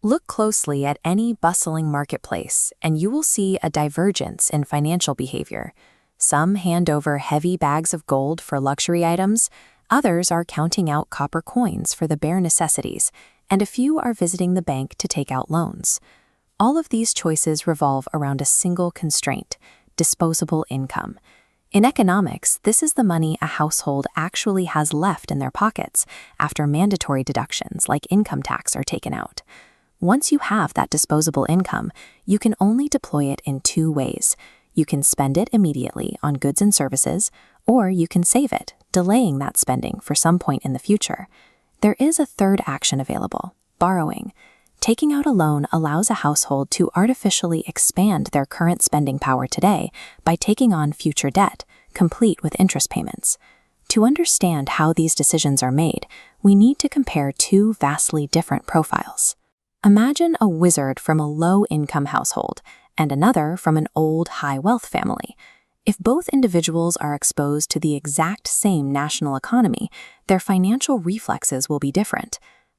Look closely at any bustling marketplace, and you will see a divergence in financial behavior. Some hand over heavy bags of gold for luxury items, others are counting out copper coins for the bare necessities, and a few are visiting the bank to take out loans. All of these choices revolve around a single constraint: disposable income. In economics, this is the money a household actually has left in their pockets after mandatory deductions like income tax are taken out. Once you have that disposable income, you can only deploy it in two ways. You can spend it immediately on goods and services, or you can save it, delaying that spending for some point in the future. There is a third action available: borrowing. Taking out a loan allows a household to artificially expand their current spending power today by taking on future debt, complete with interest payments. To understand how these decisions are made, we need to compare two vastly different profiles. Imagine a wizard from a low-income household and another from an old, high-wealth family. If both individuals are exposed to the exact same national economy, their financial reflexes will be different.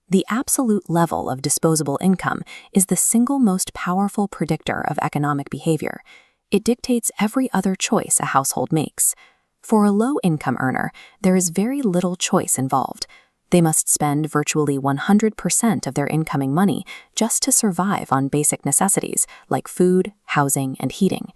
The absolute level of disposable income is the single most powerful predictor of economic behavior. It dictates every other choice a household makes. For a low-income earner, there is very little choice involved. They must spend virtually 100% of their incoming money just to survive on basic necessities like food, housing, and heating.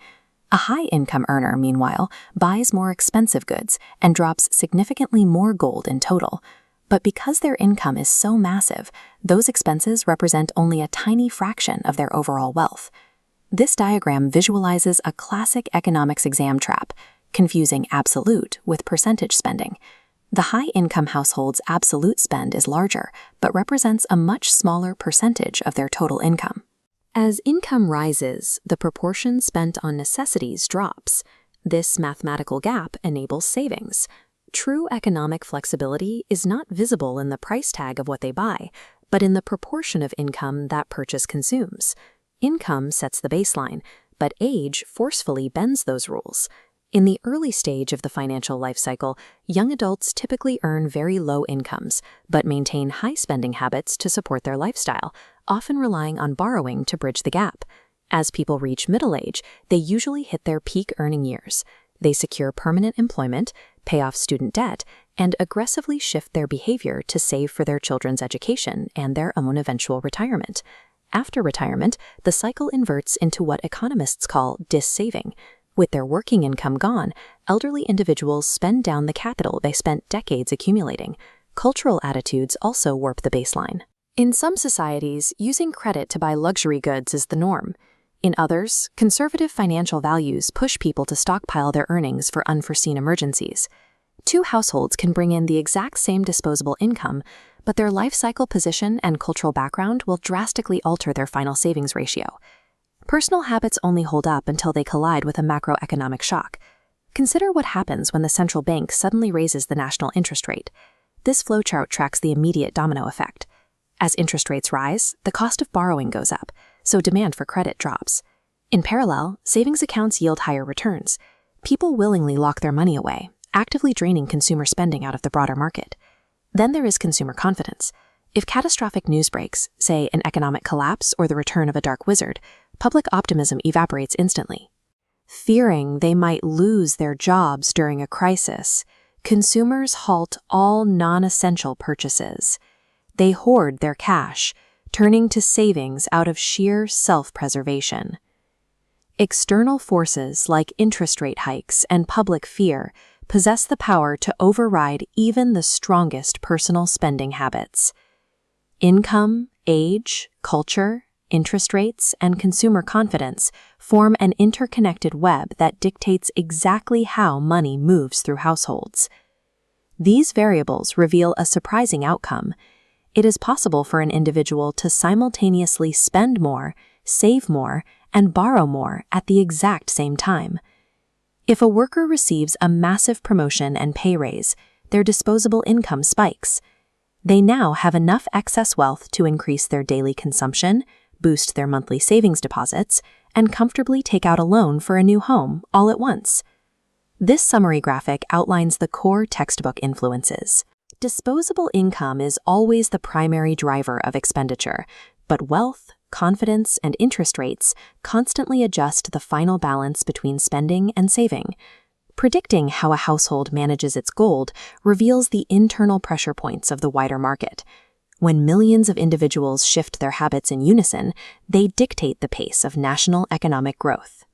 A high-income earner, meanwhile, buys more expensive goods and drops significantly more gold in total. But because their income is so massive, those expenses represent only a tiny fraction of their overall wealth. This diagram visualizes a classic economics exam trap, confusing absolute with percentage spending. The high-income household's absolute spend is larger, but represents a much smaller percentage of their total income. As income rises, the proportion spent on necessities drops. This mathematical gap enables savings. True economic flexibility is not visible in the price tag of what they buy, but in the proportion of income that purchase consumes. Income sets the baseline, but age forcefully bends those rules. In the early stage of the financial life cycle, young adults typically earn very low incomes, but maintain high spending habits to support their lifestyle, often relying on borrowing to bridge the gap. As people reach middle age, they usually hit their peak earning years. They secure permanent employment, pay off student debt, and aggressively shift their behavior to save for their children's education and their own eventual retirement. After retirement, the cycle inverts into what economists call dis-saving. With their working income gone, elderly individuals spend down the capital they spent decades accumulating. Cultural attitudes also warp the baseline. In some societies, using credit to buy luxury goods is the norm. In others, conservative financial values push people to stockpile their earnings for unforeseen emergencies. Two households can bring in the exact same disposable income, but their life cycle position and cultural background will drastically alter their final savings ratio. Personal habits only hold up until they collide with a macroeconomic shock. Consider what happens when the central bank suddenly raises the national interest rate. This flowchart tracks the immediate domino effect. As interest rates rise, the cost of borrowing goes up, so demand for credit drops. In parallel, savings accounts yield higher returns. People willingly lock their money away, actively draining consumer spending out of the broader market. Then there is consumer confidence. If catastrophic news breaks, say an economic collapse or the return of a dark wizard, public optimism evaporates instantly. Fearing they might lose their jobs during a crisis, consumers halt all non-essential purchases. They hoard their cash, turning to savings out of sheer self-preservation. External forces like interest rate hikes and public fear possess the power to override even the strongest personal spending habits. Income, age, culture, interest rates, and consumer confidence form an interconnected web that dictates exactly how money moves through households. These variables reveal a surprising outcome. It is possible for an individual to simultaneously spend more, save more, and borrow more at the exact same time. If a worker receives a massive promotion and pay raise, their disposable income spikes. They now have enough excess wealth to increase their daily consumption, boost their monthly savings deposits, and comfortably take out a loan for a new home all at once. This summary graphic outlines the core textbook influences. Disposable income is always the primary driver of expenditure, But wealth, confidence, and interest rates constantly adjust the final balance between spending and saving. Predicting how a household manages its gold reveals the internal pressure points of the wider market. When millions of individuals shift their habits in unison, they dictate the pace of national economic growth.